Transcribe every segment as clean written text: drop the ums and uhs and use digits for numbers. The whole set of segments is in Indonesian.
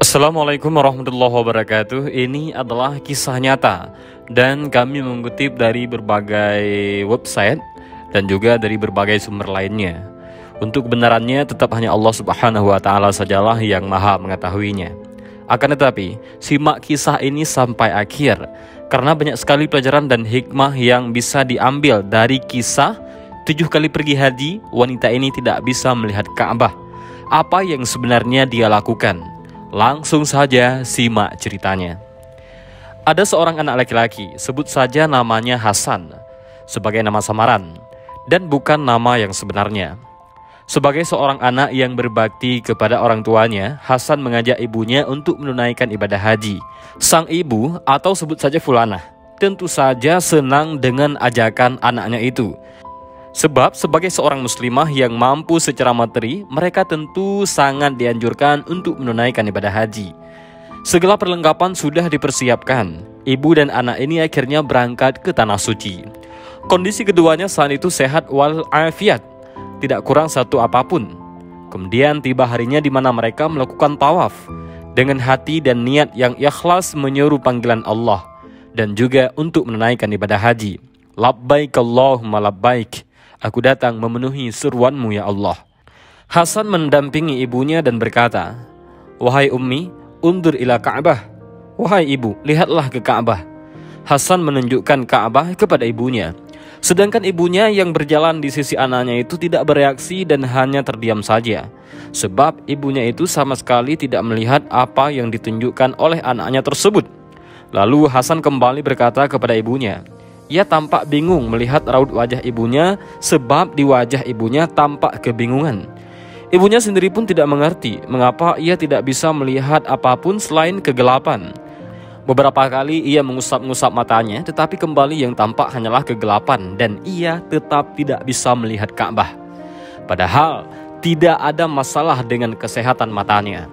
Assalamualaikum warahmatullahi wabarakatuh. Ini adalah kisah nyata dan kami mengutip dari berbagai website dan juga dari berbagai sumber lainnya. Untuk kebenarannya tetap hanya Allah Subhanahu wa taala sajalah yang Maha mengetahuinya. Akan tetapi, simak kisah ini sampai akhir karena banyak sekali pelajaran dan hikmah yang bisa diambil dari kisah 7 kali pergi haji wanita ini tidak bisa melihat Ka'bah. Apa yang sebenarnya dia lakukan? Langsung saja simak ceritanya. Ada seorang anak laki-laki, sebut saja namanya Hasan, sebagai nama samaran, dan bukan nama yang sebenarnya. Sebagai seorang anak yang berbakti kepada orang tuanya, Hasan mengajak ibunya untuk menunaikan ibadah haji. Sang ibu, atau sebut saja Fulanah, tentu saja senang dengan ajakan anaknya itu. Sebab sebagai seorang muslimah yang mampu secara materi, mereka tentu sangat dianjurkan untuk menunaikan ibadah haji. Segala perlengkapan sudah dipersiapkan. Ibu dan anak ini akhirnya berangkat ke Tanah Suci. Kondisi keduanya saat itu sehat walafiat, tidak kurang satu apapun. Kemudian tiba harinya di mana mereka melakukan tawaf dengan hati dan niat yang ikhlas menyeru panggilan Allah dan juga untuk menunaikan ibadah haji. Labbaik Allahumma labbaik. Aku datang memenuhi seruanmu ya Allah. Hasan mendampingi ibunya dan berkata, "Wahai ummi, undur ila Ka'bah." Wahai ibu, lihatlah ke Ka'bah. Hasan menunjukkan Ka'bah kepada ibunya. Sedangkan ibunya yang berjalan di sisi anaknya itu tidak bereaksi dan hanya terdiam saja. Sebab ibunya itu sama sekali tidak melihat apa yang ditunjukkan oleh anaknya tersebut. Lalu Hasan kembali berkata kepada ibunya. Ia tampak bingung melihat raut wajah ibunya sebab di wajah ibunya tampak kebingungan. Ibunya sendiri pun tidak mengerti mengapa ia tidak bisa melihat apapun selain kegelapan. Beberapa kali ia mengusap-ngusap matanya tetapi kembali yang tampak hanyalah kegelapan dan ia tetap tidak bisa melihat Ka'bah. Padahal tidak ada masalah dengan kesehatan matanya.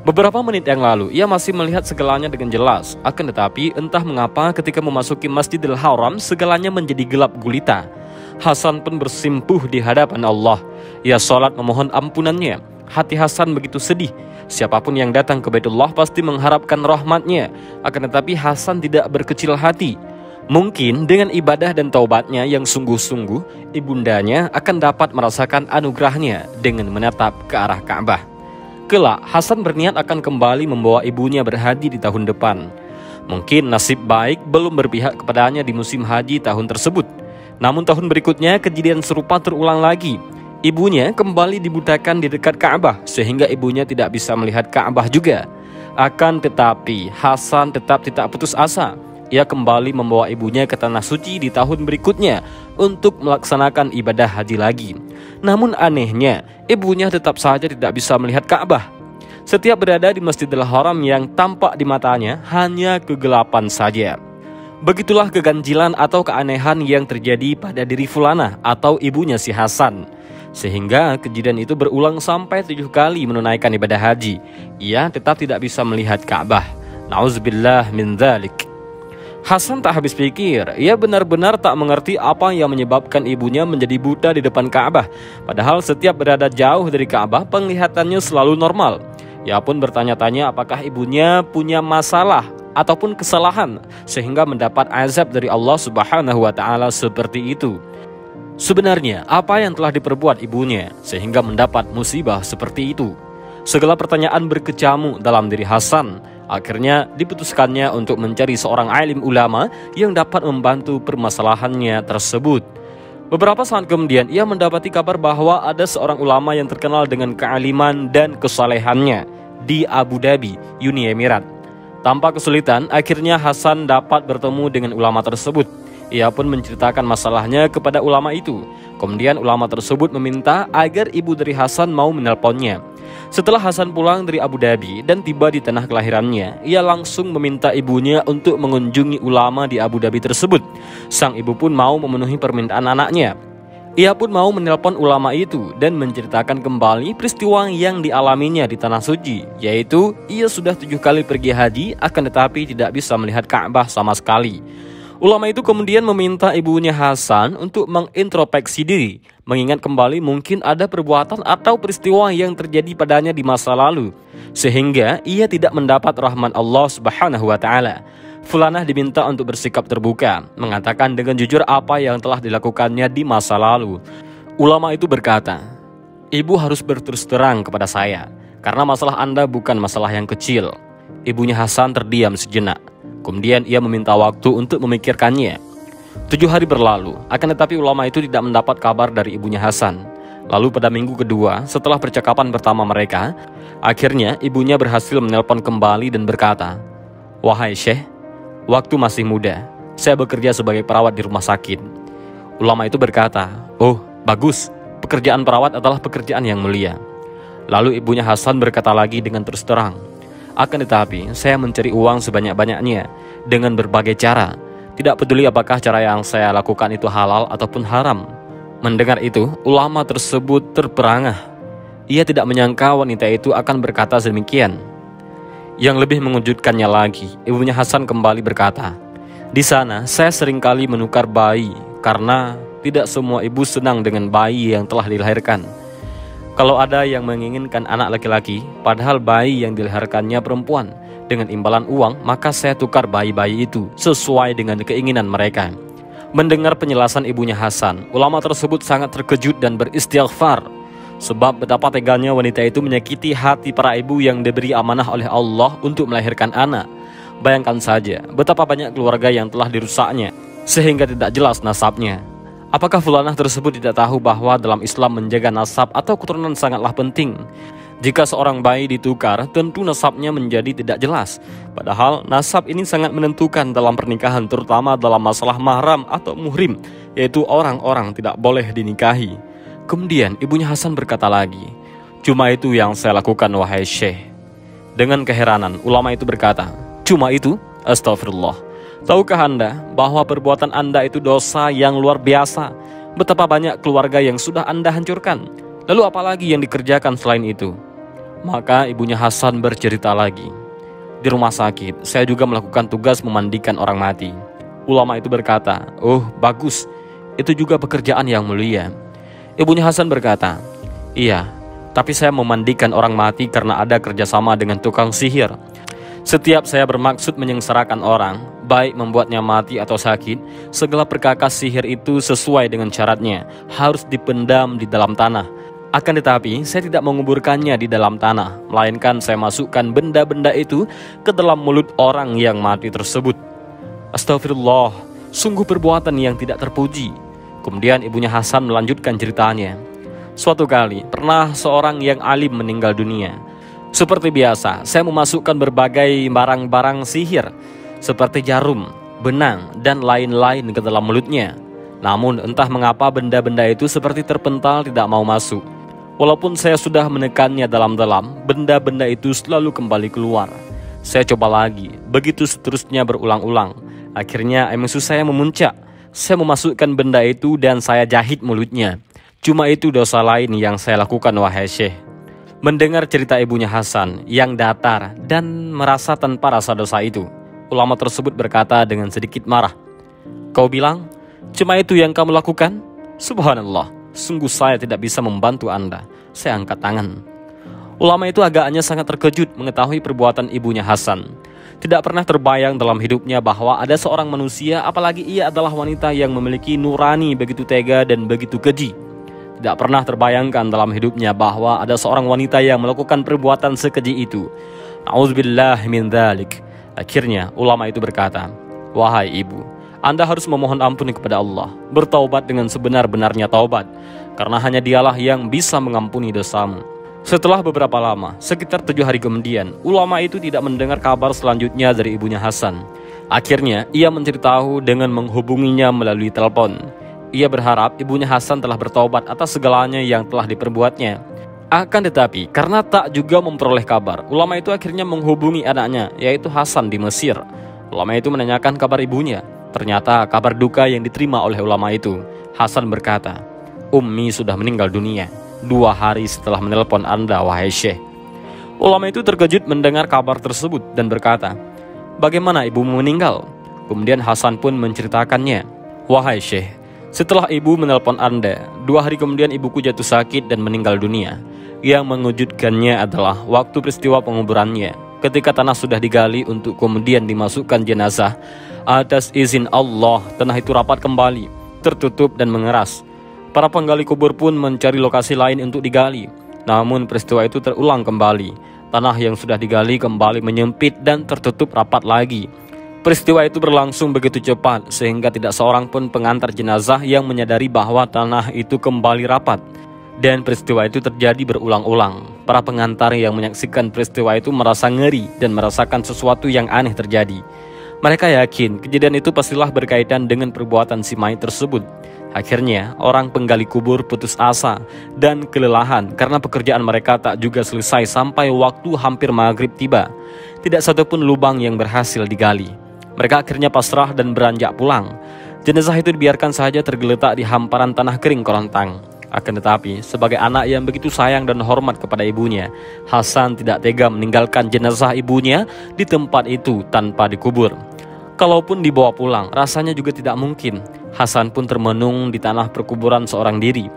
Beberapa menit yang lalu, ia masih melihat segalanya dengan jelas. Akan tetapi, entah mengapa ketika memasuki Masjidil Haram, segalanya menjadi gelap gulita. Hasan pun bersimpuh di hadapan Allah. Ia sholat memohon ampunannya. Hati Hasan begitu sedih. Siapapun yang datang ke Baitullah pasti mengharapkan rahmatnya. Akan tetapi, Hasan tidak berkecil hati. Mungkin dengan ibadah dan taubatnya yang sungguh-sungguh, ibundanya akan dapat merasakan anugerahnya dengan menatap ke arah Ka'bah. Kelak, Hasan berniat akan kembali membawa ibunya berhaji di tahun depan. Mungkin nasib baik belum berpihak kepadanya di musim haji tahun tersebut. Namun tahun berikutnya kejadian serupa terulang lagi. Ibunya kembali dibutakan di dekat Ka'bah sehingga ibunya tidak bisa melihat Ka'bah juga. Akan tetapi, Hasan tetap tidak putus asa. Ia kembali membawa ibunya ke Tanah Suci di tahun berikutnya untuk melaksanakan ibadah haji lagi. Namun anehnya, ibunya tetap saja tidak bisa melihat Ka'bah. Setiap berada di Masjidil Haram yang tampak di matanya hanya kegelapan saja. Begitulah keganjilan atau keanehan yang terjadi pada diri Fulanah atau ibunya si Hasan. Sehingga kejadian itu berulang sampai 7 kali menunaikan ibadah haji. Ia tetap tidak bisa melihat Ka'bah. Nauzubillah min dzalik. Hasan tak habis pikir, ia benar-benar tak mengerti apa yang menyebabkan ibunya menjadi buta di depan Ka'bah. Padahal setiap berada jauh dari Ka'bah, penglihatannya selalu normal. Ia pun bertanya-tanya apakah ibunya punya masalah ataupun kesalahan sehingga mendapat azab dari Allah Subhanahu wa taala seperti itu. Sebenarnya, apa yang telah diperbuat ibunya sehingga mendapat musibah seperti itu? Segala pertanyaan berkecamuk dalam diri Hasan. Akhirnya diputuskannya untuk mencari seorang alim ulama yang dapat membantu permasalahannya tersebut. Beberapa saat kemudian ia mendapati kabar bahwa ada seorang ulama yang terkenal dengan kealiman dan kesalehannya di Abu Dhabi, Uni Emirat. Tanpa kesulitan, akhirnya Hasan dapat bertemu dengan ulama tersebut. Ia pun menceritakan masalahnya kepada ulama itu. Kemudian ulama tersebut meminta agar ibu dari Hasan mau menelponnya. Setelah Hasan pulang dari Abu Dhabi dan tiba di tanah kelahirannya, ia langsung meminta ibunya untuk mengunjungi ulama di Abu Dhabi tersebut. Sang ibu pun mau memenuhi permintaan anaknya. Ia pun mau menelpon ulama itu dan menceritakan kembali peristiwa yang dialaminya di Tanah Suci, yaitu ia sudah 7 kali pergi haji akan tetapi tidak bisa melihat Ka'bah sama sekali. Ulama itu kemudian meminta ibunya Hasan untuk mengintrospeksi diri, mengingat kembali mungkin ada perbuatan atau peristiwa yang terjadi padanya di masa lalu, sehingga ia tidak mendapat rahmat Allah Subhanahu wa Ta'ala. Fulanah diminta untuk bersikap terbuka, mengatakan dengan jujur apa yang telah dilakukannya di masa lalu. Ulama itu berkata, "Ibu harus berterus terang kepada saya, karena masalah Anda bukan masalah yang kecil." Ibunya Hasan terdiam sejenak. Kemudian ia meminta waktu untuk memikirkannya. 7 hari berlalu, akan tetapi ulama itu tidak mendapat kabar dari ibunya Hasan. Lalu pada minggu kedua, setelah percakapan pertama mereka, akhirnya ibunya berhasil menelpon kembali dan berkata, "Wahai Syekh, waktu masih muda. Saya bekerja sebagai perawat di rumah sakit." Ulama itu berkata, "Oh, bagus. Pekerjaan perawat adalah pekerjaan yang mulia." Lalu ibunya Hasan berkata lagi dengan terus terang, "Akan tetapi, saya mencari uang sebanyak-banyaknya dengan berbagai cara. Tidak peduli apakah cara yang saya lakukan itu halal ataupun haram." Mendengar itu, ulama tersebut terperangah. Ia tidak menyangka wanita itu akan berkata demikian. Yang lebih mengejutkannya lagi, ibunya Hasan kembali berkata, "Di sana, saya seringkali menukar bayi karena tidak semua ibu senang dengan bayi yang telah dilahirkan. Kalau ada yang menginginkan anak laki-laki, padahal bayi yang dilahirkannya perempuan, dengan imbalan uang, maka saya tukar bayi-bayi itu sesuai dengan keinginan mereka." Mendengar penjelasan ibunya Hasan, ulama tersebut sangat terkejut dan beristighfar, sebab betapa teganya wanita itu menyakiti hati para ibu yang diberi amanah oleh Allah untuk melahirkan anak. Bayangkan saja betapa banyak keluarga yang telah dirusaknya, sehingga tidak jelas nasabnya. Apakah fulanah tersebut tidak tahu bahwa dalam Islam menjaga nasab atau keturunan sangatlah penting? Jika seorang bayi ditukar, tentu nasabnya menjadi tidak jelas. Padahal nasab ini sangat menentukan dalam pernikahan, terutama dalam masalah mahram atau muhrim, yaitu orang-orang tidak boleh dinikahi. Kemudian ibunya Hasan berkata lagi, "Cuma itu yang saya lakukan, wahai Syekh." Dengan keheranan, ulama itu berkata, "Cuma itu? Astagfirullah. Tahukah Anda bahwa perbuatan Anda itu dosa yang luar biasa? Betapa banyak keluarga yang sudah Anda hancurkan. Lalu apalagi yang dikerjakan selain itu?" Maka ibunya Hasan bercerita lagi, "Di rumah sakit, saya juga melakukan tugas memandikan orang mati." Ulama itu berkata, "Oh, bagus. Itu juga pekerjaan yang mulia." Ibunya Hasan berkata, "Iya, tapi saya memandikan orang mati karena ada kerjasama dengan tukang sihir. Setiap saya bermaksud menyengsarakan orang, baik membuatnya mati atau sakit, segala perkakas sihir itu sesuai dengan syaratnya, harus dipendam di dalam tanah. Akan tetapi, saya tidak menguburkannya di dalam tanah, melainkan saya masukkan benda-benda itu ke dalam mulut orang yang mati tersebut." Astagfirullah, sungguh perbuatan yang tidak terpuji. Kemudian ibunya Hasan melanjutkan ceritanya. Suatu kali, pernah seorang yang alim meninggal dunia. Seperti biasa, saya memasukkan berbagai barang-barang sihir seperti jarum, benang, dan lain-lain ke dalam mulutnya. Namun entah mengapa benda-benda itu seperti terpental tidak mau masuk. Walaupun saya sudah menekannya dalam-dalam, benda-benda itu selalu kembali keluar. Saya coba lagi, begitu seterusnya berulang-ulang. Akhirnya emosi saya memuncak. Saya memasukkan benda itu dan saya jahit mulutnya. Cuma itu dosa lain yang saya lakukan, wahai Syekh." Mendengar cerita ibunya Hasan yang datar dan merasa tanpa rasa dosa itu, ulama tersebut berkata dengan sedikit marah, "Kau bilang, cuma itu yang kamu lakukan? Subhanallah, sungguh saya tidak bisa membantu Anda." Saya angkat tangan. Ulama itu agaknya sangat terkejut mengetahui perbuatan ibunya Hasan. Tidak pernah terbayang dalam hidupnya bahwa ada seorang manusia, apalagi ia adalah wanita yang memiliki nurani begitu tega dan begitu keji. Tidak pernah terbayangkan dalam hidupnya bahwa ada seorang wanita yang melakukan perbuatan sekeji itu. Na'udzubillah min dzalik. Akhirnya ulama itu berkata, "Wahai ibu, Anda harus memohon ampun kepada Allah, bertaubat dengan sebenar-benarnya taubat, karena hanya Dialah yang bisa mengampuni dosamu." Setelah beberapa lama, sekitar 7 hari kemudian, ulama itu tidak mendengar kabar selanjutnya dari ibunya Hasan. Akhirnya ia mencari tahu dengan menghubunginya melalui telepon. Ia berharap ibunya Hasan telah bertaubat atas segalanya yang telah diperbuatnya. Akan tetapi, karena tak juga memperoleh kabar, ulama itu akhirnya menghubungi anaknya, yaitu Hasan di Mesir. Ulama itu menanyakan kabar ibunya. Ternyata kabar duka yang diterima oleh ulama itu. Hasan berkata, "Ummi sudah meninggal dunia 2 hari setelah menelpon Anda, wahai Syekh." Ulama itu terkejut mendengar kabar tersebut dan berkata, "Bagaimana ibumu meninggal?" Kemudian Hasan pun menceritakannya. Wahai Syekh, setelah ibu menelpon Anda, 2 hari kemudian ibuku jatuh sakit dan meninggal dunia. Yang mengejutkannya adalah waktu peristiwa penguburannya. Ketika tanah sudah digali untuk kemudian dimasukkan jenazah, atas izin Allah, tanah itu rapat kembali, tertutup dan mengeras. Para penggali kubur pun mencari lokasi lain untuk digali. Namun peristiwa itu terulang kembali. Tanah yang sudah digali kembali menyempit dan tertutup rapat lagi. Peristiwa itu berlangsung begitu cepat sehingga tidak seorang pun pengantar jenazah yang menyadari bahwa tanah itu kembali rapat. Dan peristiwa itu terjadi berulang-ulang. Para pengantar yang menyaksikan peristiwa itu merasa ngeri dan merasakan sesuatu yang aneh terjadi. Mereka yakin kejadian itu pastilah berkaitan dengan perbuatan si mayit tersebut. Akhirnya, orang penggali kubur putus asa dan kelelahan karena pekerjaan mereka tak juga selesai sampai waktu hampir maghrib tiba. Tidak satupun lubang yang berhasil digali. Mereka akhirnya pasrah dan beranjak pulang. Jenazah itu dibiarkan saja tergeletak di hamparan tanah kering korontang. Akan tetapi, sebagai anak yang begitu sayang dan hormat kepada ibunya, Hasan tidak tega meninggalkan jenazah ibunya di tempat itu tanpa dikubur. Kalaupun dibawa pulang, rasanya juga tidak mungkin. Hasan pun termenung di tanah perkuburan seorang diri.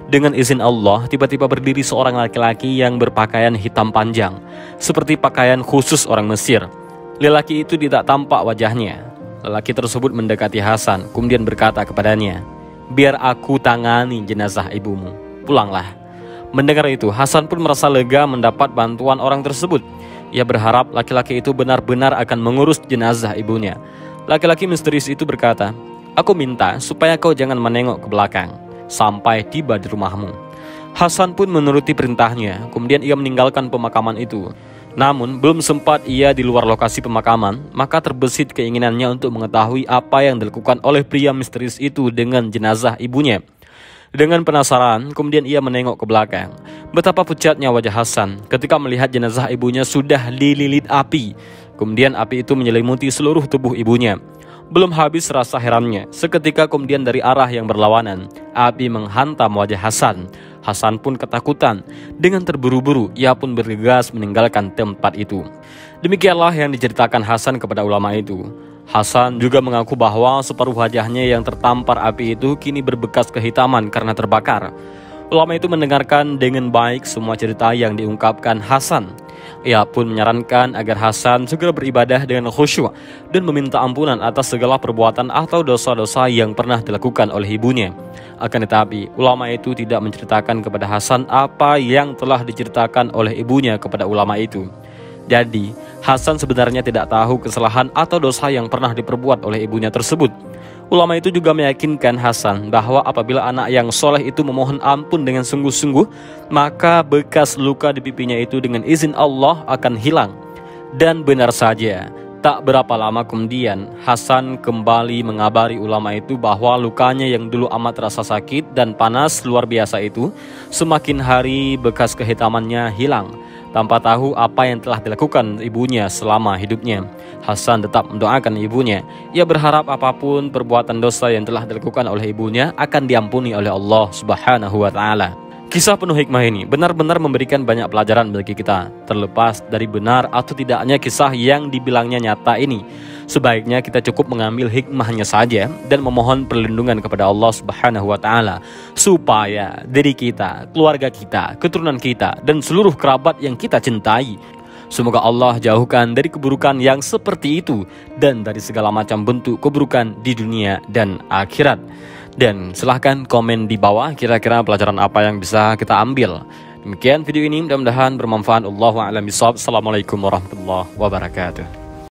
Dengan izin Allah, tiba-tiba berdiri seorang laki-laki yang berpakaian hitam panjang, seperti pakaian khusus orang Mesir. Lelaki itu tidak tampak wajahnya. Lelaki tersebut mendekati Hasan, kemudian berkata kepadanya, "Biar aku tangani jenazah ibumu, pulanglah." Mendengar itu, Hasan pun merasa lega mendapat bantuan orang tersebut. Ia berharap laki-laki itu benar-benar akan mengurus jenazah ibunya. Laki-laki misterius itu berkata, "Aku minta supaya kau jangan menengok ke belakang sampai tiba di rumahmu." Hasan pun menuruti perintahnya, kemudian ia meninggalkan pemakaman itu. Namun, belum sempat ia di luar lokasi pemakaman, maka terbesit keinginannya untuk mengetahui apa yang dilakukan oleh pria misterius itu dengan jenazah ibunya. Dengan penasaran, kemudian ia menengok ke belakang. Betapa pucatnya wajah Hasan ketika melihat jenazah ibunya sudah dililit api. Kemudian api itu menyelimuti seluruh tubuh ibunya. Belum habis rasa herannya, seketika kemudian dari arah yang berlawanan, api menghantam wajah Hasan. Hasan pun ketakutan. Dengan terburu-buru, ia pun bergegas meninggalkan tempat itu. Demikianlah yang diceritakan Hasan kepada ulama itu. Hasan juga mengaku bahwa separuh wajahnya yang tertampar api itu kini berbekas kehitaman karena terbakar. Ulama itu mendengarkan dengan baik semua cerita yang diungkapkan Hasan. Ia pun menyarankan agar Hasan segera beribadah dengan khusyuk dan meminta ampunan atas segala perbuatan atau dosa-dosa yang pernah dilakukan oleh ibunya. Akan tetapi, ulama itu tidak menceritakan kepada Hasan apa yang telah diceritakan oleh ibunya kepada ulama itu. Jadi, Hasan sebenarnya tidak tahu kesalahan atau dosa yang pernah diperbuat oleh ibunya tersebut. Ulama itu juga meyakinkan Hasan bahwa apabila anak yang soleh itu memohon ampun dengan sungguh-sungguh, maka bekas luka di pipinya itu dengan izin Allah akan hilang. Dan benar saja, tak berapa lama kemudian Hasan kembali mengabari ulama itu bahwa lukanya yang dulu amat terasa sakit dan panas luar biasa itu, semakin hari bekas kehitamannya hilang. Tanpa tahu apa yang telah dilakukan ibunya selama hidupnya, Hasan tetap mendoakan ibunya. Ia berharap apapun perbuatan dosa yang telah dilakukan oleh ibunya akan diampuni oleh Allah Subhanahu wa Ta'ala. Kisah penuh hikmah ini benar-benar memberikan banyak pelajaran bagi kita. Terlepas dari benar atau tidaknya kisah yang dibilangnya nyata ini, sebaiknya kita cukup mengambil hikmahnya saja dan memohon perlindungan kepada Allah Subhanahu wa Ta'ala, supaya diri kita, keluarga kita, keturunan kita, dan seluruh kerabat yang kita cintai, semoga Allah jauhkan dari keburukan yang seperti itu dan dari segala macam bentuk keburukan di dunia dan akhirat. Dan silahkan komen di bawah kira-kira pelajaran apa yang bisa kita ambil. Demikian video ini, mudah-mudahan bermanfaat. Allahu a'lam bishawab. Assalamualaikum warahmatullahi wabarakatuh.